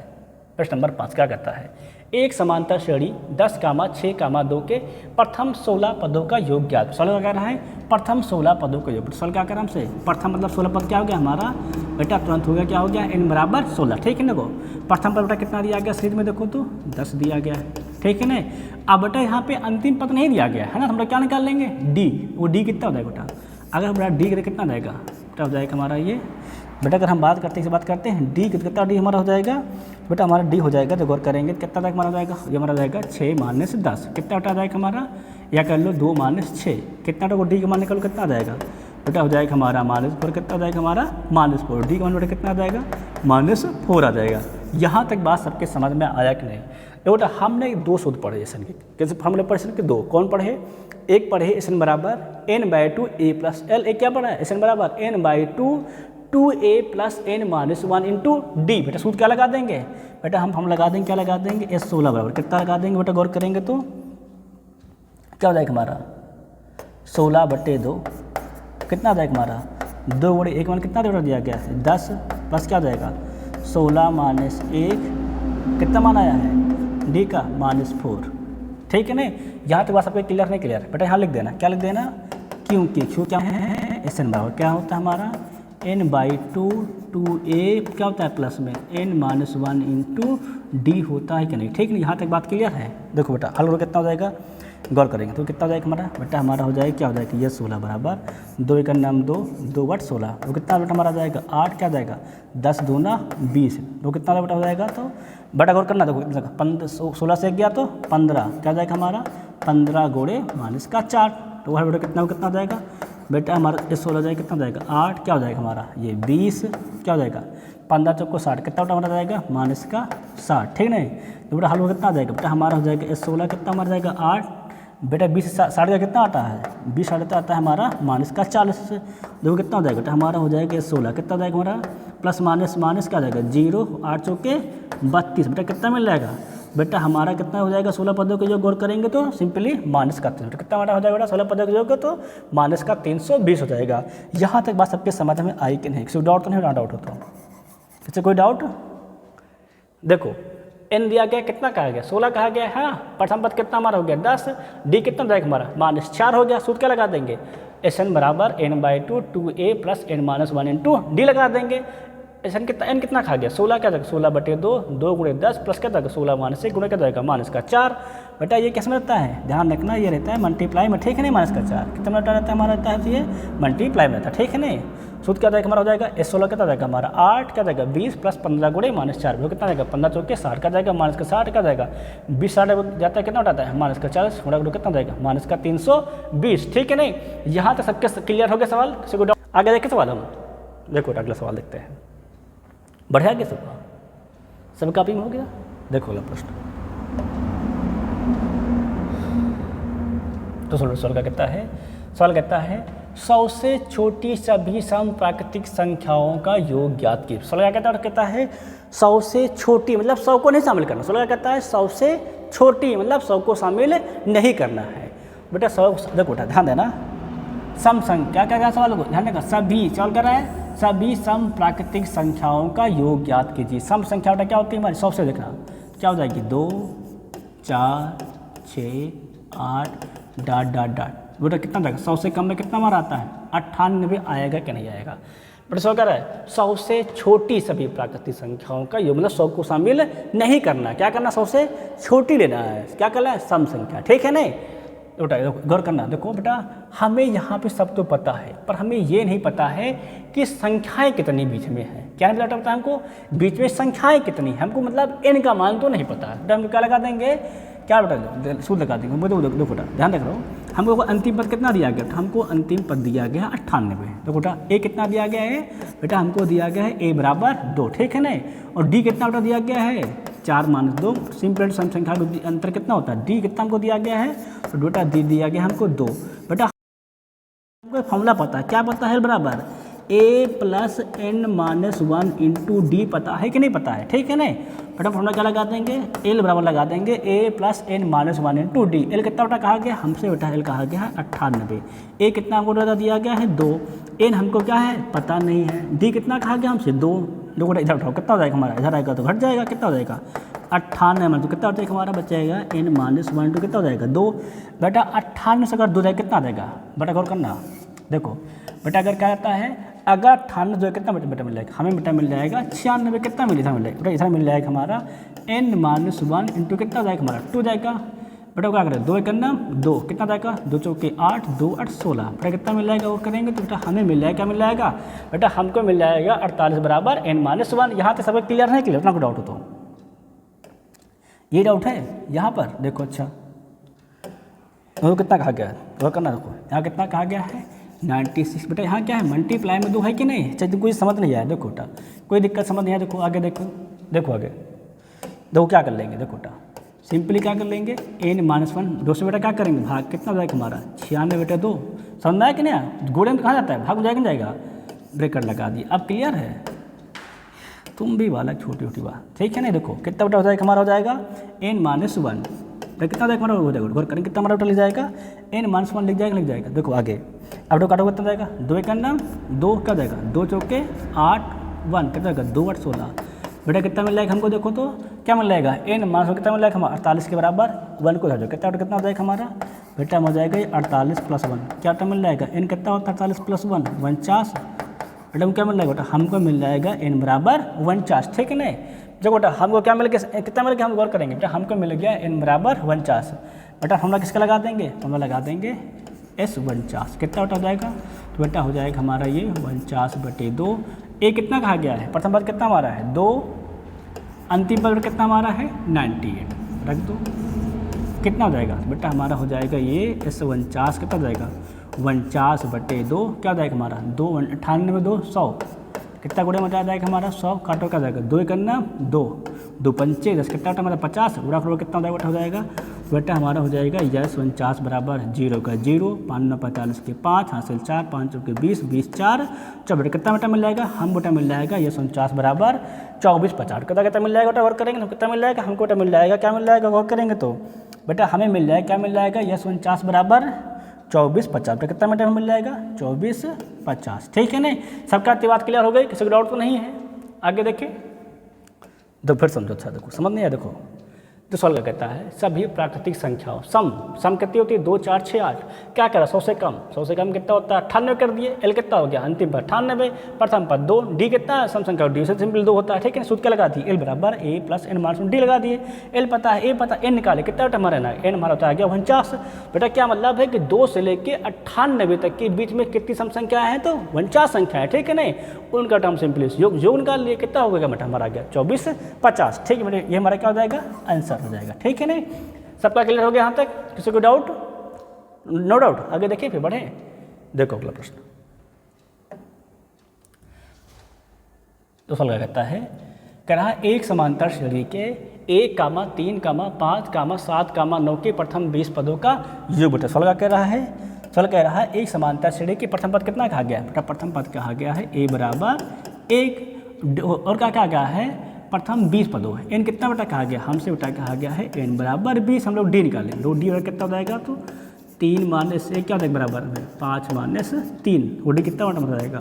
प्रश्न नंबर 5 क्या कहता है, एक समांतर श्रेणी 10,6,2 के प्रथम 16 पदों का योग ज्ञात। सवाल क्या रहा है प्रथम 16 पदों का योग। सवाल क्या कर रहा है हमसे, प्रथम मतलब 16 पद क्या हो गया हमारा बेटा, तुरंत हो गया क्या हो गया n बराबर 16, ठीक है ना। को प्रथम पद बेटा कितना दिया गया सीरीज में देखो तो 10 दिया गया है, ठीक है ना। अब बेटा यहाँ पे अंतिम पद नहीं दिया गया है ना, हम लोग क्या निकाल लेंगे डी, वो डी कितना हो जाएगा बेटा, अगर बेटा डी कितना जाएगा बेटा हो जाएगा हमारा ये बेटा, अगर हम बात करते हैं डी कितना डी हमारा हो जाएगा बेटा, हमारा डी हो जाएगा, तो गौर करेंगे कितना तक हमारा हो जाएगा, ये हमारा जाएगा 6 माइनस 10, कितना बेटा जाएगा हमारा, या कर लो 2 माइनस 6, कितना बेटा डी का मान निकालो कितना आ जाएगा बेटा, हो जाएगा हमारा -4, कितना आ जाएगा हमारा -4, डी का मान बेटा कितना आ जाएगा -4 आ जाएगा। यहाँ तक बात सबके समझ में आया कि नहीं। तो बेटा हमने 2 सूत्र पढ़े एसन के, कैसे फॉर्मूले पढ़े एसन के 2, कौन पढ़े, एक पढ़े एसन बराबर n/2 a प्लस एल, एक क्या पढ़ा है एसन बराबर n/2 2a plus n minus 1 into D. बेटा सूत्र क्या लगा देंगे बेटा, हम लगा देंगे क्या लगा देंगे S16 बराबर कितना लगा देंगे बेटा, गौर करेंगे तो क्या हो जाएगा हमारा 16/2, कितना आ जाएगा हमारा 2 बड़े 1 मान कितना दिया गया है 10 प्लस क्या हो जाएगा 16 माइनस 1, कितना मान आया है डी का -4, ठीक है ना। यहाँ तक बात सबको क्लियर नहीं क्लियर बेटा, यहाँ लिख देना, क्या लिख देना, क्योंकि क्यों क्या है एन बराबर क्या होता है हमारा n/2 2a क्या होता है प्लस में n-1 इंटू डी होता है कि नहीं, ठीक है। यहाँ तक बात क्लियर है। देखो बेटा हल कितना हो जाएगा, गौर करेंगे तो कितना हो जाएगा हमारा बेटा, हमारा हो जाएगा क्या हो जाएगा ये 16 बराबर 2 एक नाम 2, 2 8 16, तो कितना बेटा हमारा जाएगा 8 क्या जाएगा 10 दूना 20, तो कितना बेटा हो जाएगा, तो बेटा गौर करना देखो कितना 16 से गया तो 15 क्या जाएगा हमारा 15 गोड़े माइनस का 4, तो वह बेटा कितना हो जाएगा बेटा हमारा ये 16 जाएगा कितना जाएगा 8 क्या हो जाएगा हमारा ये 20 क्या हो जाएगा 15 चौको 60 कितना बेटा हमारा जाएगा माइनस का 60, ठीक नहीं, तो बेटा हल कितना आ जाएगा बेटा हमारा हो जाएगा ये 16 कितना हमारा जाएगा 8 बेटा 20 60 का कितना आता है 20 60 आता है हमारा माइनस का 40, देखो कितना हो जाएगा बेटा हमारा हो जाएगा ये 16 कितना हो जाएगा हमारा प्लस माइनस माइनस क्या हो जाएगा 0 8 चौके 32, बेटा कितना मिल जाएगा बेटा हमारा कितना हो जाएगा 16 पदों के योग गौर करेंगे तो सिंपली माइनस का 300, कितना हमारा हो जाएगा बेटा 16 पदों के योग तो माइनस का 320 हो जाएगा। यहाँ तक बात सबके समझ में आई कि नहीं, किसी डाउट तो नहीं, ना डाउट हो तो किसी कोई डाउट। देखो n दिया गया कितना कहा गया 16 कहा गया है, प्रथम पद कितना हमारा हो गया 10, d कितना जाएगा हमारा माइनस 4 हो गया, सूत्र क्या लगा देंगे Sn बराबर n/2 2a plus n-1 into D लगा देंगे। Sn कितना n कितना खा गया 16 क्या जाएगा 16/2 2 गुणे 10 प्लस क्या जाएगा 16 माइनस 1 गुणे क्या जाएगा माइनस का 4, बेटा ये कैसे रहता है ध्यान रखना, ये रहता है मल्टीप्लाई में, ठीक है नहीं, माइनस का 4 कितना बेटा रहता है हमारा रहता है ये मल्टीप्लाई में रहता है, ठीक है नहीं। सूत्र क्या जाएगा हमारा हो जाएगा S16 कितना जाएगा हमारा 8 क्या जाएगा 20 प्लस 15 गुणे माइनस 4, वो कितना जाएगा 15 चौके 60 का जाएगा माइनस का 60 का जाएगा 20 60 जाता है कितना उठाता है माइनस का 40 गुणा कितना जाएगा माइनस का 320, ठीक है नहीं। यहाँ तक सबके क्लियर हो गया सवाल, किसी को डाउट आगे देखे सवाल हम देखो अगला सवाल देखते हैं, बढ़िया गया सब कॉपी में हो गया। देखो अगला प्रश्न तो सवाल का कहता है, सवाल कहता है 100 से छोटी सभी सम प्राकृतिक संख्याओं का योग ज्ञात कीजिए। सवाल क्या कहता है 100 से छोटी मतलब 100 को नहीं शामिल करना, सवाल क्या कहता है 100 से छोटी मतलब 100 को शामिल नहीं करना है। बेटा 100 देखो बेटा ध्यान देना, सम संख्या क्या क्या सवाल को ध्यान देगा, सभी सवाल कर रहा है सभी सम प्राकृतिक संख्याओं का योग ज्ञात कीजिए। सम संख्या बेटा क्या होती है हमारी 100 से देखना क्या हो जाएगी 2 4 6 8 डाट डाट डाट, बेटा कितना जाएगा 100 से कम में कितना हमारा आता है 98 आएगा कि नहीं आएगा। बेटा सवाल कर रहा है 100 से छोटी सभी प्राकृतिक संख्याओं का योग मतलब 100 को शामिल नहीं करना, क्या करना 100 से छोटी लेना है, क्या करना है सम संख्या, ठीक है नहीं। बेटा गौर करना, देखो बेटा हमें यहाँ पे सब तो पता है पर हमें ये नहीं पता है कि संख्याएं कितनी बीच में है, क्या नहीं पता हमको बीच में संख्याएं कितनी है, हमको मतलब n का मान तो नहीं पता है। हम क्या लगा देंगे क्या बेटा सूत्र लगा देंगे, मुझे दो बेटा ध्यान रख रहा हूँ, हमको अंतिम पद कितना दिया गया, हमको अंतिम पद दिया गया है 98, तो बेटा a कितना दिया गया है बेटा हमको दिया गया है a बराबर 2, ठीक है नहीं, और d कितना बेटा दिया गया है 4 माइनस 2, सिंपल सम संख्या का अंतर कितना होता है d कितना हमको दिया गया है, तो बेटा d दिया गया हमको 2, बेटा हमको फॉर्मूला पता है, क्या पता है बराबर a plus n-1 into D पता है कि नहीं पता है, ठीक है नहीं। बेटा फॉर्मूला क्या लगा देंगे l बराबर लगा देंगे a plus n-1 into D, l कितना बेटा कहा गया हमसे बेटा l कहा गया है 98, a कितना हमको बेटा दिया गया है 2, n हमको क्या है पता नहीं है, d कितना कहा गया हमसे 2 बेटा इधर उठाओ कितना हो जाएगा हमारा, इधर आएगा तो घट जाएगा कितना हो जाएगा 98 में, तो कितना हो जाएगा हमारा बचेगा n-1 तो कितना हो जाएगा 2, बेटा 98 से अगर 2 जाएगा कितना आ जाएगा बेटा गौर करना, देखो बेटा अगर क्या कहता है अगर 98 जो है कितना बेटा मिल जाएगा हमें बेटा मिल जाएगा 96 कितना मिल जाएगा बेटा इधर मिल जाएगा हमारा n-1 इंटू कितना जाएगा हमारा 2 जाएगा, बेटा क्या करें 2 करना 2 कितना जाएगा 2 चौके 8 2 8 16, बेटा कितना मिल जाएगा वो करेंगे तो बेटा हमें मिल जाएगा क्या मिल जाएगा बेटा हमको मिल जाएगा 48 बराबर n-1। यहाँ तक सब क्लियर है, क्लियर अपना कोई डाउट हो तो ये डाउट है यहाँ पर देखो, अच्छा तो कितना कहा गया वो करना, देखो यहाँ कितना कहा गया है 96, बेटा यहाँ क्या है मल्टीप्लाई में 2 है कि नहीं, चाहे कोई समझ नहीं आया देखो बेटा कोई दिक्कत समझ नहीं आया, देखो आगे देखो आगे देखो क्या कर लेंगे, देखो बेटा सिंपली क्या कर लेंगे n-1 2 से बेटा क्या करेंगे भाग कितना जाएगा हमारा 96 बेटा 2, समझ आया कि नहीं, गोड़े में कहाँ जाता है भाग जाएगा नहीं जाएगा, ब्रेकर लगा दिए, अब क्लियर है तुम भी वाला छोटी छोटी बात, ठीक है नहीं। देखो कितना बेटा हो जाएगा हमारा हो जाएगा n-1 कितना जाएगा हमारा हो जाएगा गौर करेंगे कितना हमारा टोटल लिख जाएगा n-1 लिख जाएगा, देखो आगे अब दो काटो कितना जाएगा 2 का नाम 2 क्या जाएगा 2 चौके 8 1 कितना जाएगा 2 8 16, बेटा कितना मिल जाएगा हमको, देखो तो क्या मिल जाएगा n-1 कितना मिल जाएगा हमारा 48 के बराबर 1 को जाएगा कितना हो जाएगा हमारा बेटा हो जाएगा 48 प्लस 1 क्या मिल जाएगा n कितना होता है 48 प्लस 1 49, बेटा क्या मिल जाएगा बेटा हमको मिल जाएगा n बराबर 49, ठीक है नहीं। जो बेटा हमको क्या मिल गया, कितना मिल गया हम गौर करेंगे बेटा, हमको मिल गया n बराबर 49। बेटा हम किसका लगा देंगे, तो हम लगा देंगे S 49। कितना बेटा हो जाएगा, तो बेटा हो जाएगा हमारा ये 49/2। ए कितना कहा गया है, प्रथम पद कितना हमारा है 2, अंतिम पद कितना हमारा है 98, रख दो। कितना हो जाएगा बेटा हमारा हो जाएगा ये S 49 कितना हो जाएगा 49/2, क्या हो जाएगा हमारा 2, 98 में 2 100, कितना गुणे में जाएगा हमारा 100, काटो क्या जाएगा 2 करना 2, 2 पंचे 10, कितना बेटा हमारा 50, बुरा करोड़ कितना बेटा हो जाएगा, बेटा हमारा हो जाएगा यस 49 बराबर 0 का 0, 5 9 45 के 5, हासिल 4, 5 के 20, 20 4 चलो बेटा कितना बेटा मिल जाएगा, हम बेटा मिल जाएगा यस 49 बराबर 24 50, कितना मिल जाएगा बेटा गौर करेंगे तो कितना मिल जाएगा, हमको बेटा मिल जाएगा क्या मिल जाएगा गौर करेंगे तो बेटा हमें मिल जाएगा क्या मिल जाएगा यस 49 बराबर 24 50, तो कितना बेटा मिल जाएगा 24 50, ठीक है नहीं। सबका बात क्लियर हो गई, किसी को डाउट तो नहीं है, आगे देखिए तो फिर समझो। अच्छा देखो समझ नहीं आया, देखो तो सवाल क्या कहता है, सभी प्राकृतिक संख्याओं सम कितनी होती है 2 4 6 8, क्या करा 100 से कम कितना होता है 98 कर दिए, एल कितना हो गया अंतिम पर 98, प्रथम पर 2, डी कितना सम संख्या डी से सिंपल 2 होता है, ठीक है सूत्र क्या लगा दिए एल बराबर ए प्लस एन माइनस डी लगा दिए, एल पता है ए पता एन निकाले कितना बेटा हमारा ना एन हमारा होता है गया 49। बेटा क्या मतलब है कि 2 से लेके 98 तक के बीच में कितनी सम संख्याएं हैं, तो 49 संख्या है, ठीक है नहीं, उनका टर्म सिंपली योग निकाल लिए, कितना हो गया बेटा हमारा आ गया 24 50, ठीक है बेटा ये हमारा क्या हो जाएगा आंसर हो जाएगा, ठीक है नहीं। सबका क्लियर हो गया यहाँ तक, किसी को डाउट, नो डाउट, आगे देखिए फिर बढ़े। देखो अगला प्रश्न, तो सवाल क्या कहता है, कह रहा है एक समांतर श्रेणी के 1, 3, 5, 7, 9 के प्रथम 20 पदों का योग बेटा। सवाल क्या कह रहा है, सवाल कह रहा है एक समांतर श्रेणी के प्रथम पद कितना कहा गया है बेटा, प्रथम पद कहा गया है a बराबर 1, और क्या कहा गया है प्रथम 20 पदों है, एन कितना बेटा कहा गया, हमसे बेटा कहा गया है एन बराबर 20, हम लोग डी निकालें, लो डी कितना हो जाएगा, तो 3 माइनस 1 क्या हो जाएगा बराबर में 5 माइनस 3, वो डी कितना बेटा हो जाएगा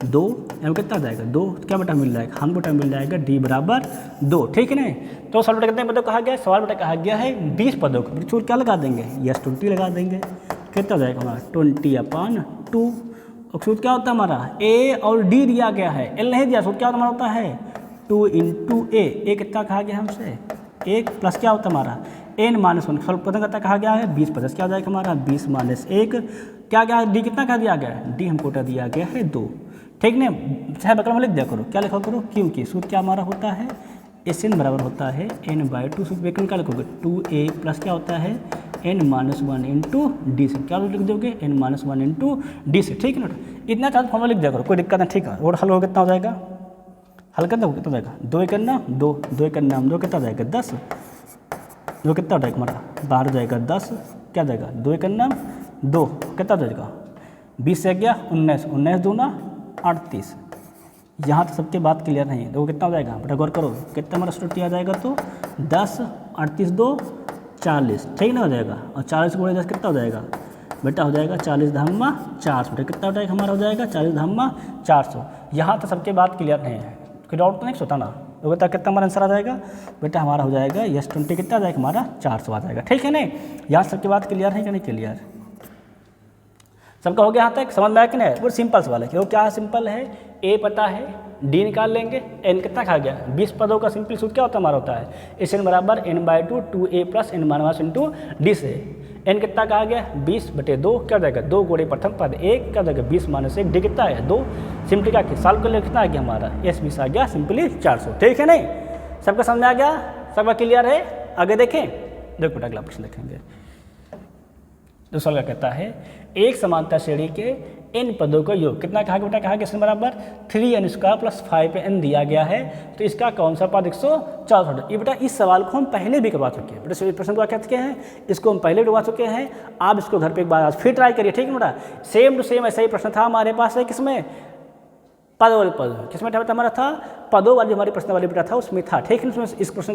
2, एम कितना जाएगा 2, क्या बेटा मिल जाएगा, हम बेटा मिल जाएगा डी बराबर 2, ठीक है नहीं। तो सवाल बेटा कितने पदों कहा गया, सवाल बेटा कहा गया है 20 पदों का, सूत्र क्या लगा देंगे यस 20 लगा देंगे, कितना हो जाएगा हमारा 20/2, और सूत्र क्या होता है हमारा ए और डी दिया गया है, एल नहीं दिया, सूत्र क्या हमारा होता है 2 × ए कितना कहा गया हमसे 1 प्लस क्या होता है हमारा n माइनस 1, फल पता कितना कहा गया है 20 50, क्या हो जाएगा हमारा 20 माइनस 1, क्या क्या डी कितना कहा दिया गया है, डी हमको दिया गया है 2, ठीक ना, चाहे बकरा में लिख दिया करो, क्या लिखा करो, क्योंकि सूत्र क्या हमारा होता है एस एन बराबर होता है n/2, सूत्र वेक्टर क्या लिखोगे 2a प्लस क्या होता है n माइनस 1 इंटू डी से, क्या लिख दोगे n माइनस 1 इंटू डी से, ठीक है ना, इतना चार्ज फॉर्मूला लिख दिया करो, कोई दिक्कत नहीं, ठीक है। और हल हो कितना हो जाएगा, हल करना कितना जाएगा 2 करना 2, 2 करना 2 कितना जाएगा 10, 2 कितना जाएगा हमारा बाहर जाएगा 10, क्या जाएगा 2 करना 2 कितना जाएगा 20 से गया 19, 19 दूना 38, यहाँ तो सबके बात क्लियर नहीं है, तो कितना हो जाएगा बेटा गौर करो, कितना हमारा स्टूडेंट आ जाएगा, तो 10 38 2 40, ठीक ना हो जाएगा, और 40 गुणे 10 कितना हो जाएगा बेटा हो जाएगा 40 धामा 400, बेटा कितना हो जाएगा हमारा हो जाएगा 40 धामा 400, यहाँ तो सबके बात क्लियर नहीं है, कोई डाउट तो नहीं सोता ना, तो बेटा कितना हमारा आंसर आ जाएगा बेटा हमारा हो जाएगा यस 20 कितना आ जाएगा हमारा 400 आ जाएगा, ठीक है नहीं। यहाँ सबकी बात क्लियर है कि नहीं क्लियर, सबका हो गया यहाँ तक, समझ में आया कि नहीं, वो सिंपल सवाल है, क्यों क्या सिंपल है, ए पता है डी निकाल लेंगे, एन कितना खा गया 20 पदों का सिंपल सूत्र क्या होता हमारा होता है एस एन बराबर n/2 2a plus n minus into D से, एन कितना कहा गया 20/2, क्या जाएगा 2 गुणे प्रथम पद 1, क्या जाएगा 20 माइनस 1, डी कितना है 2, सिंपली क्या साल को कितना आ गया हमारा एस 20 आ गया सिंपली 400, ठीक है नहीं। सबका समझ में आ गया, सबका क्लियर है, आगे देखें, देखो बेटा अगला प्रश्न देखेंगे। तो सवाल क्या कहता है, एक समांतर श्रेणी के n पदों का योग कितना कहा बेटा, कहा कि बराबर 3n² प्लस 5n दिया गया है, तो इसका कौन सा पद 164। ये बेटा इस सवाल को हम पहले भी करवा चुके हैं, बेटा प्रश्न को क्या चुके हैं, इसको हम पहले करवा चुके हैं, आप इसको घर पे एक बार आज फिर ट्राई करिए, ठीक है बेटा, सेम टू सेम ऐसा ही प्रश्न था हमारे पास है, किसमें पदों वाले पद, किसमें हमारा था पदों वाली हमारी प्रश्न वाली बेटा था उसमें था, ठीक है, इस प्रश्न